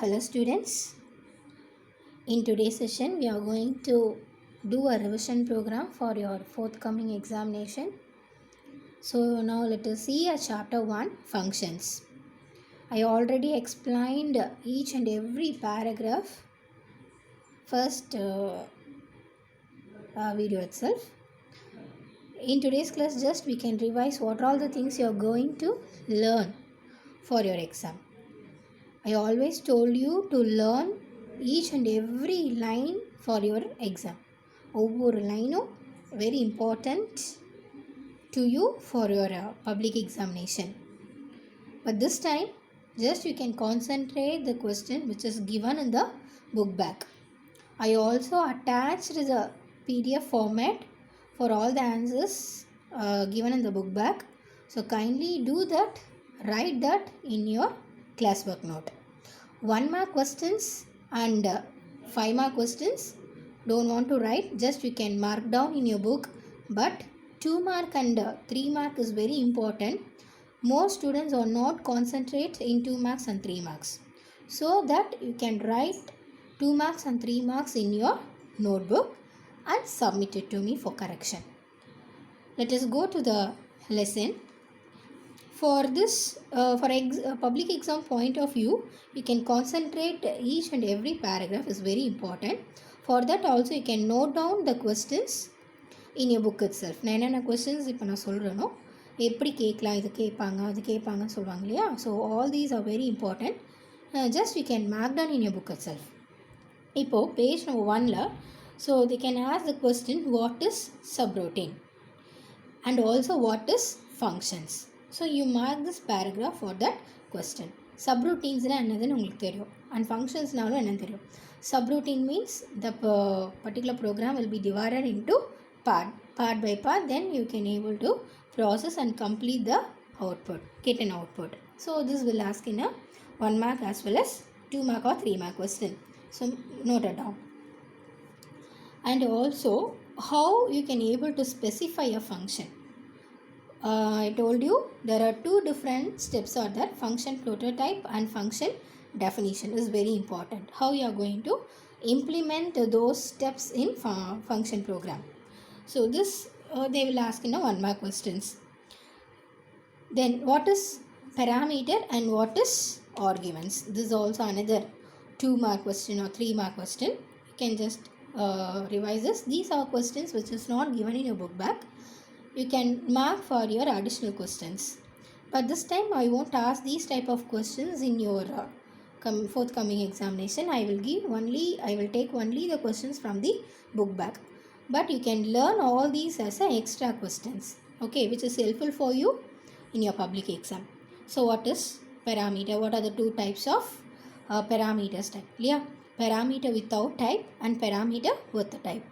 Hello students, in today's session we are going to do a revision program for your forthcoming examination. So now let us see a chapter 1 functions. I already explained each and every paragraph first video itself. In today's class just we can revise what are all the things you are going to learn for your exam. I always told you to learn each and every line for your exam. ஒவ்வொரு லைனும் very important to you for your public examination. But this time just you can concentrate the question which is given in the book back. I also attached the PDF format for all the answers given in the book back. So kindly do that, write that in your classwork note. 1 mark questions and 5 mark questions don't want to write, just you can mark down in your book, but 2 mark and 3 mark is very important. Most students are not concentrate in 2 marks and 3 marks, so that you can write 2 marks and 3 marks in your notebook and submit it to me for correction. Let us go to the lesson. For this, public exam point of view, you can concentrate each and every paragraph is very important. For that also you can note down the questions in your book itself. நான் என்னென்ன questions இப்போ நான் சொல்கிறேனோ எப்படி கேட்கலாம், இது கேட்பாங்க அது கேட்பாங்கன்னு சொல்லுவாங்க இல்லையா. So all these are very important. Just you can mark down in your book itself. இப்போது பேஜ் நம்பர் 1ல் so they can ask the question what is subroutine and also what is functions. So you mark this paragraph for that question. Subroutines என்னதுன்னு உங்களுக்கு தெரியும், and functionsனாலும் என்னன்னு தெரியும். Subroutine means the particular program will be divided into part by part, then you can able to process and complete the output, get an output. So this will ask in a 1 mark as well as 2 mark or 3 mark question. So note it down. And also how you can able to specify a function. I told you there are 2 different steps are there. Function prototype and function definition is very important. How you are going to implement those steps in function program. So this they will ask in a 1 mark questions. Then what is parameter and what is arguments? This is also another 2 mark question or 3 mark question. You can just revise this. These are questions which is not given in your book back. You can mark for your additional questions, but this time I won't ask these type of questions in your forthcoming examination. I will take only the questions from the book back, but you can learn all these as a extra questions, okay, which is helpful for you in your public exam. So what is parameter? What are the 2 types of parameters type? Yeah, parameter without type and parameter with the type.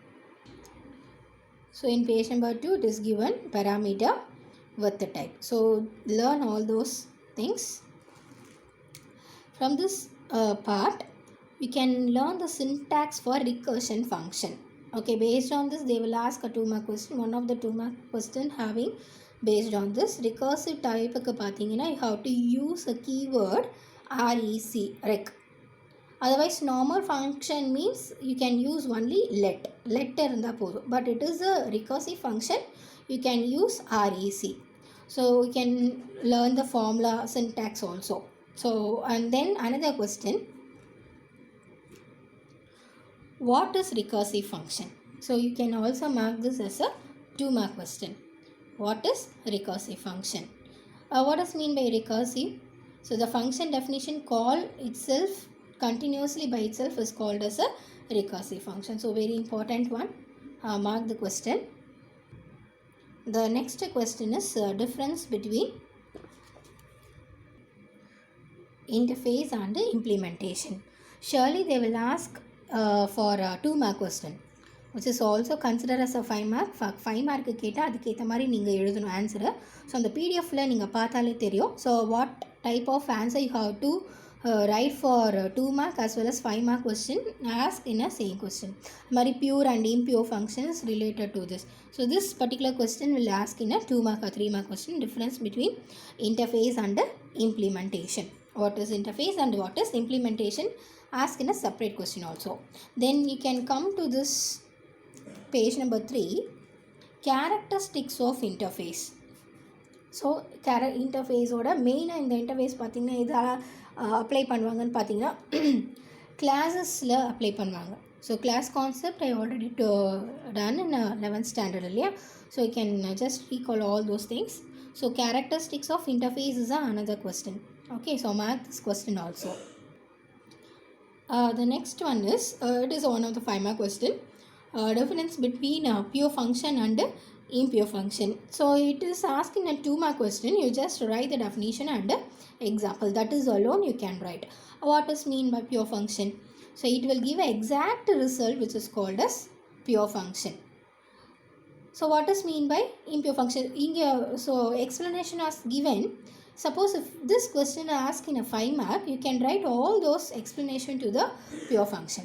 So in page number 2 it is given parameter with the type. So learn all those things. From this part you can learn the syntax for recursion function. Okay, based on this they will ask a 2 mark question. One of the 2 mark question having based on this recursive type ku pathina you have to use a keyword rec. Otherwise normal function means you can use only let irundha podum, but it is a recursive function you can use rec. So you can learn the formula syntax also. So and then another question, what is recursive function? So you can also mark this as a 2 mark question. What is recursive function? What does mean by recursive? So the function definition call itself continuously by itself is called as a recursive function. So very important one. Mark the question. The next question is difference between interface and implementation. Surely they will ask for a 2 mark question, which is also considered as a 5 mark. 5 mark கேட்டால் அதுக்கேற்ற மாதிரி நீங்கள் எழுதணும் ஆன்சரை. So அந்த பிடிஎஃப்பில் நீங்கள் பார்த்தாலே தெரியும். So what type of answer you have to write for 2 mark as well as 5 mark question asked in a same question. Mari pure and impure functions related to this. So this particular question will ask in a 2 mark or 3 mark question, difference between interface and implementation. what is interface and what is implementation, asked in a separate question also. Then you can come to this page number 3, characteristics of interface. So இன்டர்ஃபேஸோட மெயினாக இந்த interface பார்த்திங்கன்னா இதால் apply பண்ணுவாங்கன்னு பார்த்தீங்கன்னா கிளாஸஸில் apply பண்ணுவாங்க. So class concept I already done in 11th standard இல்லையா. So you can just recall all those things. So characteristics of interface is another question. Okay, so mark this question also. The next one is, it is one of the 5-mark question. Difference between pure function and impure function. So it is asking a 2-mark question. You just write the definition and example. That is alone you can write. What is mean by pure function? So it will give an exact result which is called as pure function. So what is mean by impure function? So explanation was given. Suppose if this question is asked in a 5-mark, you can write all those explanation to the pure function.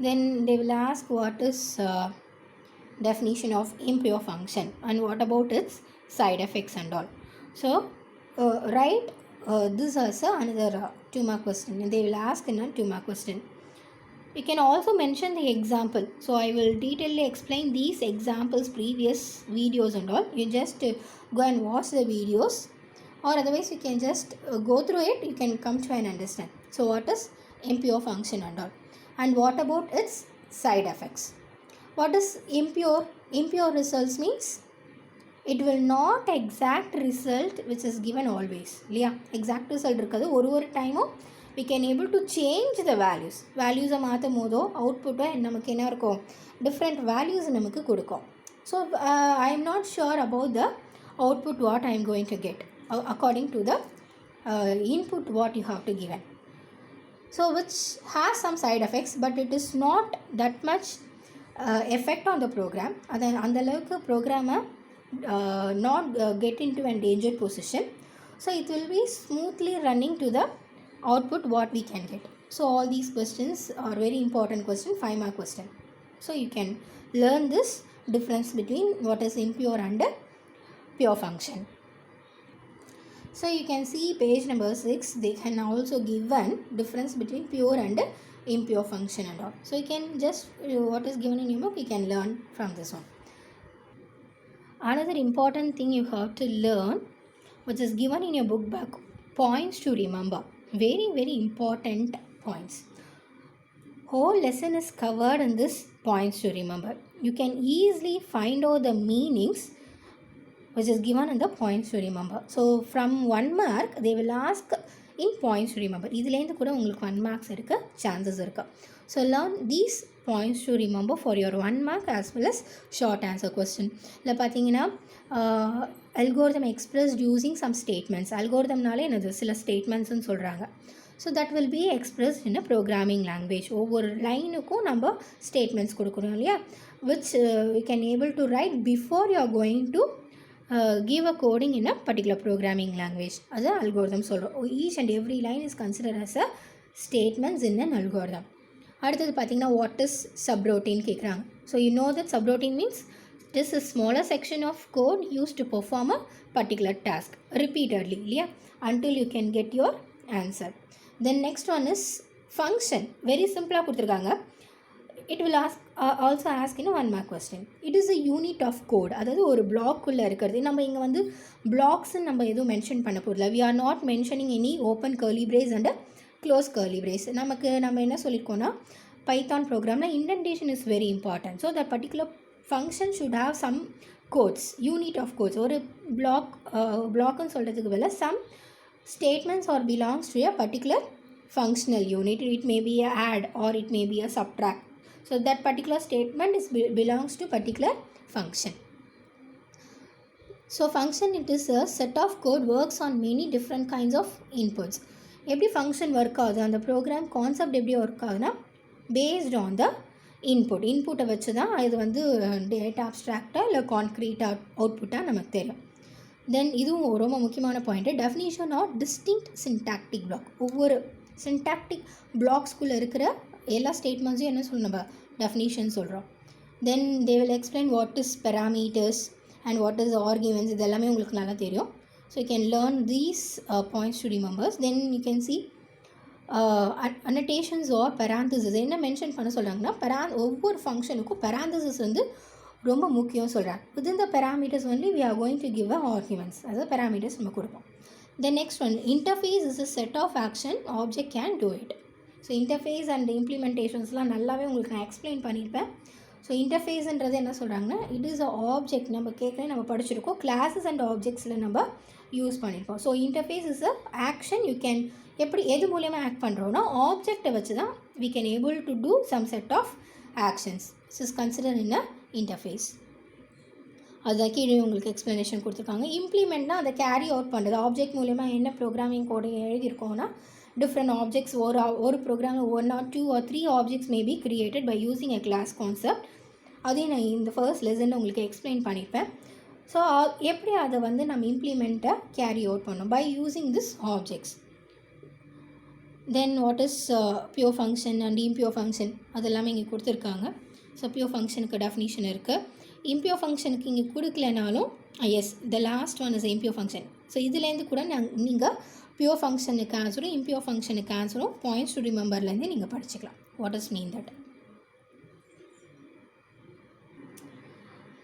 Then they will ask what is definition of impure function and what about its side effects and all. So write this as another 2-mark question. They will ask in a 2-mark question. You can also mention the example. So I will detailedly explain these examples, previous videos and all. You just go and watch the videos, or otherwise you can just go through it. You can come to and understand. So what is impure function and all, and what about its side effects. What is impure? Impure results means it will not exact result which is given always. Yeah, exact result irukadu oru time we can able to change the values. Values மாற்றும் போதோ அவுட்புட்டோ நமக்கு என்ன இருக்கும், different values நமக்கு கொடுக்கும். So I am not sure about the output what I am going to get according to the input what you have to given. So which has some side effects, but it is not that much effect on the program. அந்த அளவுக்கு ப்ரோக்ராமை not get into an dangerous position. So it will be smoothly running to the output what we can get. So all these questions are very important question, 5-mark question. So you can learn this difference between what is impure and pure function. So you can see page number 6, they can also give one difference between pure and impure function and all. So you can just what is given in your book, you can learn from this one. Another important thing you have to learn, which is given in your book back, points to remember. Very very important points. Whole lesson is covered in this points to remember. You can easily find out the meanings which is given in the points to remember. So from 1 mark they will ask in points to remember. இதுலேருந்து கூட உங்களுக்கு 1 marks இருக்க chances இருக்கு. So learn these points to remember for your 1 mark as well as short answer question. இல்லை பார்த்தீங்கன்னா algorithm expressed using some statements. algorithmனாலே என்னது சில statementsன்னு சொல்கிறாங்க. So that will be expressed in a programming language. ஒவ்வொரு லைனுக்கும் நம்ம statements கொடுக்கணும் இல்லையா, which you can able to write before you are going to give a coding in a particular programming language. As an algorithm சொல்கிறோம். Each and every line is considered as a statements in an algorithm. அடுத்தது பார்த்தீங்கன்னா what is subroutine கேட்குறாங்க. So you know that subroutine means this is smaller section of code used to perform a particular task repeatedly இல்லையா, until you can get your answer. Then next one is function. Very simple கொடுத்துருக்காங்க. It will ask also ask in a 1 mark question. It is a unit of code. அதாவது ஒரு பிளாக்குள்ளே இருக்கிறது. நம்ம இங்கே வந்து பிளாக்ஸ்ன்னு நம்ம எதுவும் மென்ஷன் பண்ண போகிறதில்ல. we are not mentioning any open curly brace and close curly brace. நம்ம என்ன சொல்லியிருக்கோன்னா பைத்தான் ப்ரோக்ராமில் indentation is very important. So that particular function should have some codes, unit of codes. ஒரு பிளாக்னு சொல்கிறதுக்கு பதிலாக some statements or belongs to a particular functional unit. It may be a add or it may be a subtract. So that particular statement is belongs to particular function. So function, it is a set of code works on many different kinds of inputs. எப்படி function work ஆகுது, அந்த program concept எப்படி work ஆகுதுன்னா based on the இன்புட்டை வச்சு தான் இது வந்து டேட்டா அப்ஸ்ட்ராக்டாக இல்லை கான்க்ரீட்டாக அவுட்புட்டாக நமக்கு தெரியும். தென் இதுவும் ரொம்ப முக்கியமான point, definition of distinct syntactic block. ஒவ்வொரு சின்டாக்டிக் பிளாக்ஸ்குள்ளே இருக்கிற எல்லா ஸ்டேட்மெண்ட்ஸையும் என்ன சொல்லணும், நம்ம டெஃபினிஷன் சொல்கிறோம். Then they will explain what is parameters and what is arguments. இது எல்லாமே உங்களுக்கு நல்லா தெரியும். So you can learn these points to remember. Then you can see annotations or parentheses. என்ன மென்ஷன் பண்ண சொல்கிறாங்கன்னா ஒவ்வொரு ஃபங்க்ஷனுக்கும் parentheses வந்து ரொம்ப முக்கியம் சொல்கிறாங்க. within the parameters only we are going to give a arguments. அதாவது parameters நம்ம கொடுப்போம். The next one, interface is a set of action object can do it. So interface and implementationsலாம் நல்லாவே உங்களுக்கு நான் எக்ஸ்பிளைன் பண்ணியிருப்பேன். ஸோ இன்டர்ஃபேஸ்ன்றது என்ன சொல்கிறாங்கன்னா, இட் இஸ் அ ஆப்ஜெக்ட். நம்ம நம்ம படிச்சிருக்கோம், கிளாஸஸ் அண்ட் ஆப்ஜெக்ட்ஸில் நம்ம யூஸ் பண்ணியிருக்கோம். So interface is a action. You can எது மூலியமாக ஆக்ட் பண்ணுறோன்னா ஆப்ஜெக்டை வச்சு தான் we can able to do some set of actions. This is considered in a interface. அதுதான் கீழே உங்களுக்கு எக்ஸ்ப்ளனேஷன் கொடுத்துருக்காங்க. இம்ப்ளிமெண்ட்னா அதை கேரி அவுட் பண்ணுறது. ஆப்ஜெக்ட் மூலியமாக என்ன ப்ரோக்ராமிங் கோடு எழுதியிருக்கோன்னா, different objects ஒரு ப்ரோக்ராமில் 1 or 2 or 3 objects may be created by using a class concept. அதையும் நான் இந்த ஃபர்ஸ்ட் லெசனில் உங்களுக்கு எக்ஸ்பிளைன் பண்ணியிருப்பேன். ஸோ எப்படி அதை வந்து நம்ம இம்ப்ளிமெண்ட்டை கேரி அவுட் பண்ணோம் by using this objects. Then what is pure function and impure function அதெல்லாமே இங்கே கொடுத்துருக்காங்க. ஸோ பியூர் ஃபங்க்ஷனுக்கு டெஃபினிஷன் இருக்குது. இம்பியூர் ஃபங்க்ஷனுக்கு இங்கே கொடுக்கலனாலும் as the last one is impure function. So இதுலேருந்து கூட நீங்கள் பியூர் ஃபங்க்ஷனுக்கு ஆன்சரும் இம்பியூர் ஃபங்க்ஷனுக்கு ஆன்சரும் பாயிண்ட்ஸ் டு ரிமெம்பர்லேருந்து நீங்கள் படிச்சுக்கலாம். What is mean that?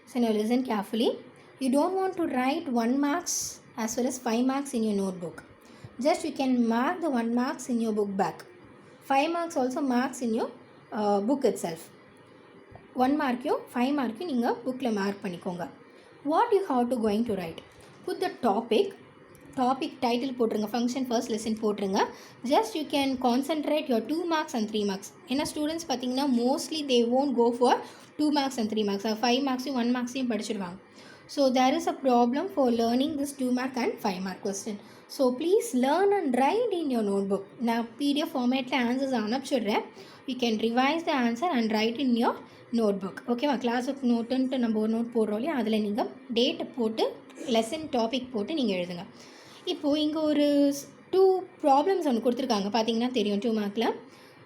So now listen carefully. You don't want to write 1 marks as well as 5 marks in your notebook. Just you can mark the 1 marks in your book back. 5 marks also marks in your book itself. 1 mark you 5 mark you நீங்கள் bookல mark பண்ணிக்கோங்க. What you have to going to write? Put the topic title போட்டுருங்க. function first lesson போட்டுருங்க. Just you can concentrate your 2 marks and 3 marks. ஏன்னா students பார்த்தீங்கன்னா mostly they won't go for 2 marks and 3 marks. 5 marks 1 marks படிச்சிடுவாங்க. So there is a problem for learning this 2 mark and 5 mark question. So please learn and write in your notebook. நான் PDF formatல answers அனுப்பிச்சுடுறேன். You can revise the answer and write in your notebook. ஓகேவா? கிளாஸுக்கு நோட்டுன்ட்டு நம்ம ஒரு note போடுறோம் இல்லையா, அதில் நீங்கள் டேட்டை போட்டு லெசன் டாபிக் போட்டு நீங்கள் எழுதுங்க. இப்போது இங்கே ஒரு 2 ப்ராப்ளம்ஸ் ஒன்று கொடுத்துருக்காங்க, பார்த்தீங்கன்னா தெரியும் 2 மார்க்கில்.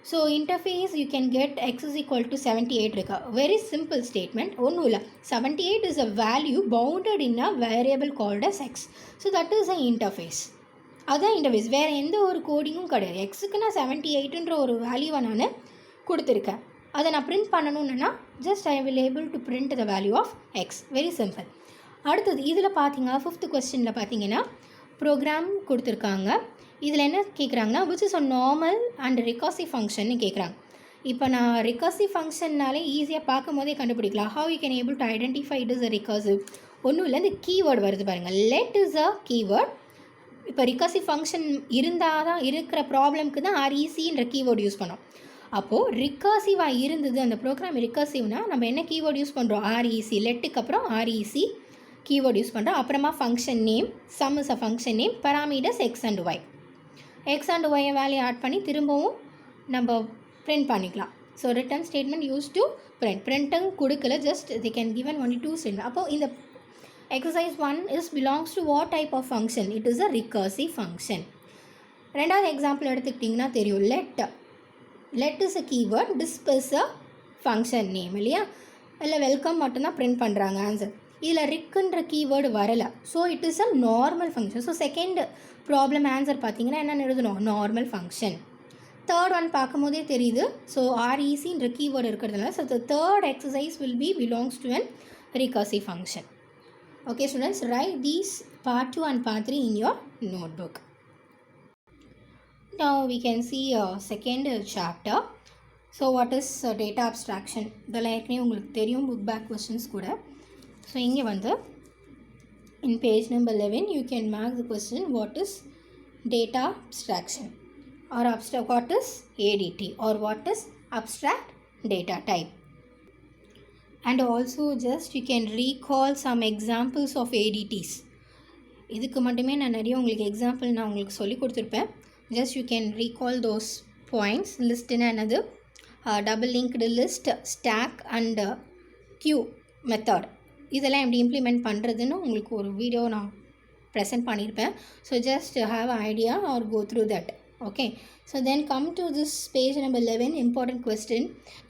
So interface you can get x is equal to 78 இருக்கா. வெரி சிம்பிள் ஸ்டேட்மெண்ட், ஒன்றும் இல்லை. 78 is a value bounded in a variable called as x. So that is a interface. அதுதான் இன்டர்ஃபேஸ். வேறு எந்த ஒரு கோடிங்கும் கிடையாது. எக்ஸுக்கு நான் 78ன்ற ஒரு வேல்யூவை நான் கொடுத்துருக்கேன். அதை நான் பிரிண்ட் பண்ணணுன்னா just I will able to print the value of x. Very simple. அடுத்தது இதில் பார்த்தீங்கன்னா 5th கொஸ்டினில் பார்த்தீங்கன்னா ப்ரோக்ராம் கொடுத்துருக்காங்க. இதில் என்ன கேட்குறாங்கன்னா which is a normal and recursive function கேட்குறாங்க. இப்போ நான் recursive ஃபங்க்ஷன்னாலே ஈஸியாக பார்க்கும் போதே கண்டுபிடிக்கலாம். how you can able to identify it is a recursive. ஒன்றும் இல்லை, இந்த கீவேர்டு வருது பாருங்கள், let is a keyword. இப்போ recursive ஃபங்க்ஷன் இருந்தால் தான் இருக்கிற ப்ராப்ளம்க்கு தான் RECன்ற கீவேர்டு யூஸ் பண்ணோம். அப்போது ரிக்கர்சிவாக இருந்தது அந்த ப்ரோக்ராம் ரிக்கர்சிவ்னால் நம்ம என்ன கீவேர்டு யூஸ் பண்ணுறோம்? REC. லெட்டுக்கு அப்புறம் REC கீவேர்டு யூஸ் பண்ணுறோம். அப்புறமா function name, sum is a function name, parameters x and y. X and ஒய்யை வேல்யூ ஆட் பண்ணி திரும்பவும் நம்ம பிரிண்ட் பண்ணிக்கலாம். So return statement use to பிரிண்ட்டும் கொடுக்கல, just the can given only 2 statement. அப்போது இந்த exercise 1 is belongs to what type of function? It is a recursive function. ரெண்டாவது எக்ஸாம்பிள் எடுத்துக்கிட்டிங்கன்னா தெரியும், let is a keyword, disp is a function name இல்லையா. இல்லை welcome மட்டும்தான் பிரிண்ட் பண்ணுறாங்க answer. இதில் ரிக்குன்ற கீவேர்டு வரலை. So it is a normal function. So second problem answer பார்த்தீங்கன்னா என்னென்னு எழுதணும்? Normal function. தேர்ட் ஒன் பார்க்கும்போதே தெரியுது. ஸோ RECன்ற கீவேர்டு இருக்கிறதுனால so the third exercise will be belongs to an recursive function. Okay students, write these part 2 and part 3 in your notebook. Now we can see second chapter. So what is data abstraction? இதெல்லாம் ஏற்கனவே உங்களுக்கு தெரியும், book back questions கூட. So இங்கே வந்து in page number 11 you can mark the question, what is data abstraction or what is ADT or what is abstract data type. And also just you can recall some examples of ADTs. இதுக்கு மட்டுமே நான் நிறைய உங்களுக்கு example நான் உங்களுக்கு சொல்லி கொடுத்துருப்பேன். Just you can recall those points. லிஸ்ட்னா என்னது? Double linked list, stack and queue method. இதெல்லாம் எப்படி இம்ப்ளிமெண்ட் பண்ணுறதுன்னு உங்களுக்கு ஒரு வீடியோ நான் ப்ரெசென்ட் பண்ணியிருப்பேன். So just have a idea or go through that. Okay, so then come to this page number 11. Important question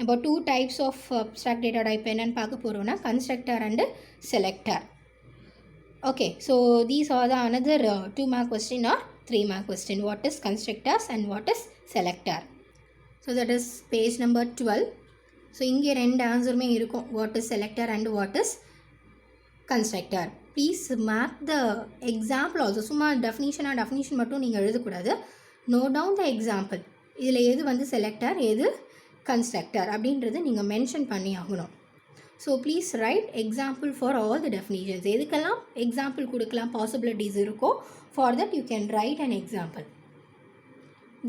about 2 types of abstract data type. என்னன்னு பார்க்க போகிறோம்னா constructor and selector. Okay, so these are the another 2-mark question or 3-mark question. What is constructors and what is selector? So that is page number 12. So இங்கே ரெண்டு ஆன்சருமே இருக்கும். What is selector and what is constructor. Please mark the example also. சும்மா definition மட்டும் நீங்கள் எழுதக்கூடாது. Note down the example. இதில் எது வந்து selector, எது constructor அப்படின்றது நீங்கள் மென்ஷன் பண்ணி ஆகணும். So please write example for all the definitions. எதுக்கெல்லாம் example கொடுக்கலாம் possibilities இருக்கோ, for that you can write an example.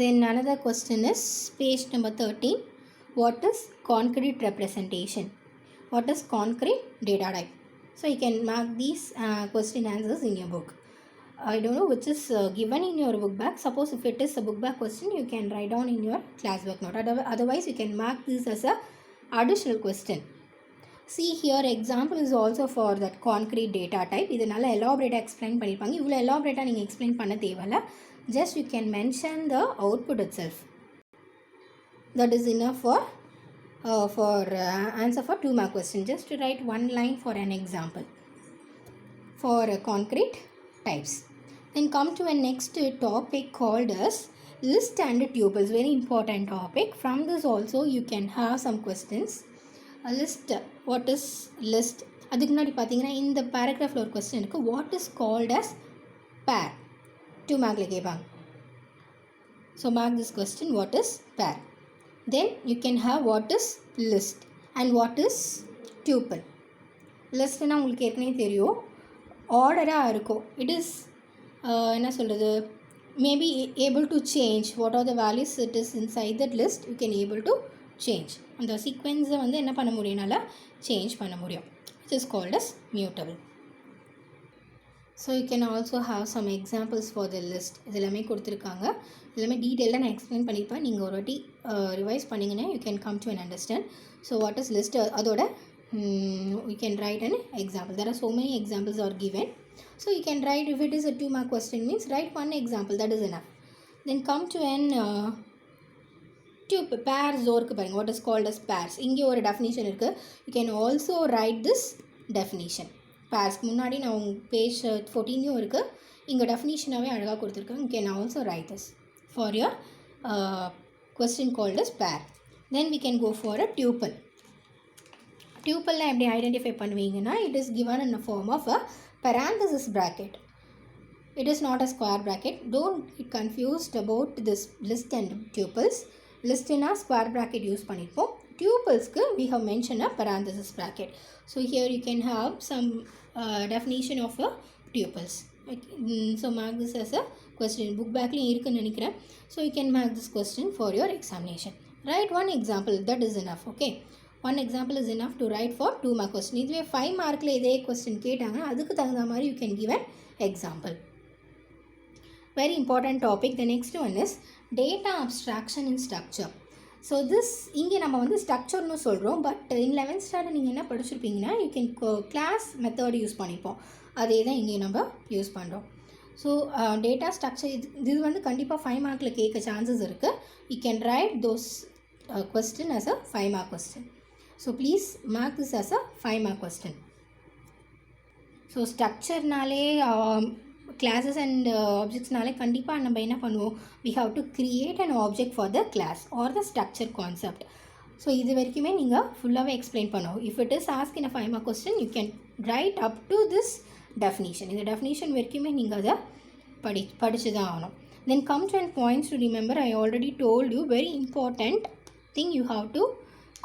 Then another question is page number 13. What is concrete representation? What is concrete data type? So you can mark these question answers in your book. I don't know which is given in your book bag. Suppose if it is a book bag question, you can write down in your classwork note. Otherwise you can mark this as a additional question. See here example is also for that concrete data type. இது நல்லா elaborate explain பண்ணிருப்பாங்க. இவ்வளோ elaborate நீங்கள் explain பண்ண தேவையில்ல. Just you can mention the output itself. That is enough for answer for 2-mark question. Just to write one line for an example for concrete types. Then come to a next topic called as list and tuples. Very important topic. From this also you can have some questions. A list, what is list? அதுக்கு முன்னாடி பார்த்தீங்கன்னா இந்த பேராகிராஃபில் ஒரு question இருக்குது. What is called as பேர்? 2 மார்க்கில் கேட்பாங்க. So mark this question, what is pair. Then you can have what is list and what is tuple. லிஸ்ட்னா உங்களுக்கு ஏற்கனவே தெரியும், ஆர்டராக இருக்கும். இட் இஸ் என்ன சொல்கிறது, maybe able to change what are the values it is inside that list. You can able to change. அந்த சீக்வென்ஸை வந்து என்ன பண்ண முடியும்னால சேஞ்ச் பண்ண முடியும். It is called as mutable. So you can also have some examples for the list. இது எல்லாமே கொடுத்துருக்காங்க. எல்லாமே டீட்டெயிலாக நான் எக்ஸ்பிளைன் பண்ணியிருப்பேன். நீங்கள் ஒரு வாட்டி ரிவைஸ் பண்ணிங்கன்னா you can come to an understand. So what is list, அதோட you can write an example. There are so many examples are given. So you can write, if it is a 2-mark question means write one example, that is enough. Then come to an pairs இருக்குது பாருங்கள். What is called as pairs. இங்கே ஒரு definition இருக்குது. You can also write this definition. பேர்ஸ்க்கு முன்னாடி நான் உங்கள் page 14யும் இருக்குது. இங்கே டெஃபினிஷனாகவே அழகாக கொடுத்துருக்கேன். You can also write this for your question called as pair. Then we can go for a tuple. டியூப்பிள்லாம் எப்படி ஐடென்டிஃபை பண்ணுவீங்கன்னா, it is given in a form of a parenthesis bracket. It is not a square bracket. Don't get confused about this list and tuples. List in a square bracket use பண்ணிப்போம். Tuples-க்கு we have mentioned a parenthesis bracket. So here you can have some definition of a tuples. So mark this as a question. Book backலையும் இருக்குன்னு நினைக்கிறேன். So you can mark this question for your examination. Write one example, that is enough. Okay. One example is enough to write for 2-mark question. இதுவே 5 மார்க்கில் இதே question கேட்டாங்கன்னா அதுக்கு தகுந்த மாதிரி you can give an example. Very important topic. The next one is data abstraction in structure. So this இங்கே நம்ம வந்து ஸ்ட்ரக்சர்னு சொல்கிறோம். பட் இன் 11th ஸ்டாண்டர்ட் நீங்கள் என்ன படிச்சிருப்பீங்கன்னா, you can class method use பண்ணிப்போம். அதே தான் இங்கே நம்ம யூஸ் பண்ணுறோம். ஸோ டேட்டா ஸ்ட்ரக்சர் இது வந்து கண்டிப்பாக 5 மார்க்கில் கேட்க சான்சஸ் இருக்குது. You can right those question as a 5-mark question. So please mark this as a 5-mark question. So structure நாலே classes and objects நாலே கண்டிப்பாக நம்ம என்ன பண்ணுவோம், we have to create an object for the class or the structure concept. So இது வரைக்குமே நீங்கள் ஃபுல்லாகவே எக்ஸ்பிளைன் பண்ணுவோம். If it is ask in a 5-mark question, you can write up to this definition. இந்த டெஃபினிஷன் வரைக்குமே நீங்கள் அதை படித்து தான் ஆகணும். Then come to an points to remember. I already told you, very important thing you have to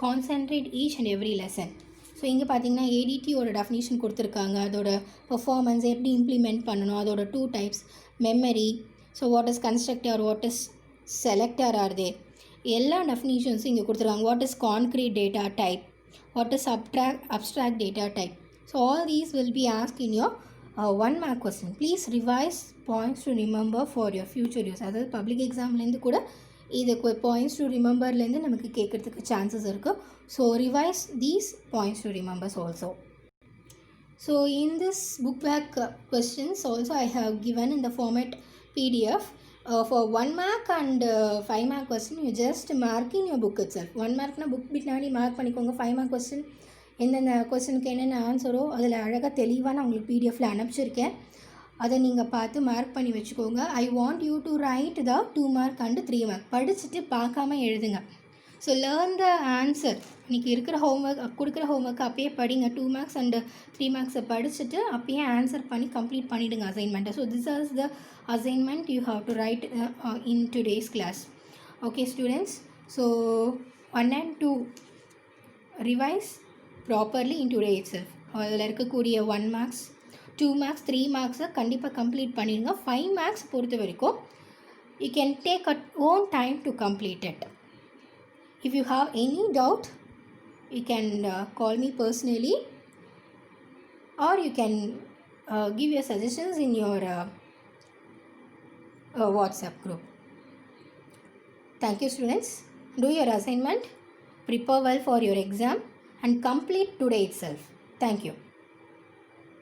concentrate each and every lesson. So இங்கே பார்த்தீங்கன்னா ஏடிடியோட definition கொடுத்துருக்காங்க. அதோட பெர்ஃபார்மன்ஸ் எப்படி இம்ப்ளிமெண்ட் பண்ணணும், அதோட 2 types, memory, so what is constructor, what is selector are there, எல்லா டெஃபினிஷன்ஸும் இங்கே கொடுத்துருக்காங்க. What is concrete data type, what is abstract data type. So all these will be ask in your 1-mark question. Please revise points to remember for your future use. அதாவது public எக்ஸாம்லேருந்து கூட இது points to ரிமெம்பர்லேருந்து நமக்கு கேட்குறதுக்கு chances இருக்குது. So revise these points to remembers also. So in this book back questions also I have given in the format PDF. For 1 mark and 5 mark question, you just mark in your book itself. 1 mark na book பின்னாடி mark பண்ணிக்கோங்க. 5 mark question எந்தெந்த கொஸ்டினுக்கு என்னென்ன ஆன்சரோ அதில் அழகாக தெளிவாக நான் உங்களுக்கு பிடிஎஃபில் அனுப்பிச்சிருக்கேன். அதை நீங்கள் பார்த்து மார்க் பண்ணி வச்சுக்கோங்க. I want you to right the 2 mark and 3 mark. படிச்சுட்டு பார்க்காம எழுதுங்க. So learn the answer. இன்றைக்கி இருக்கிற கொடுக்குற ஹோம்ஒர்க் அப்பயே படிங்க. 2 மார்க்ஸ் அண்டு 3 மார்க்ஸை படிச்சுட்டு அப்பயே ஆன்சர் பண்ணி கம்ப்ளீட் பண்ணிவிடுங்க அசைன்மெண்ட்டை. So this is the assignment you have to write in today's class. Okay students, so 1 and 2 revise properly in today itself. அதில் இருக்கக்கூடிய 1 மார்க்ஸ் 2 மார்க்ஸ் 3 மார்க்ஸை கண்டிப்பாக கம்ப்ளீட் பண்ணிடுங்க. 5 மார்க்ஸ் பொறுத்த வரைக்கும் you can take at own time to complete it. If you have any doubt, you can call me personally, or you can give your suggestions in your WhatsApp group. Thank you students. Do your assignment, prepare well for your exam and complete today itself. Thank you.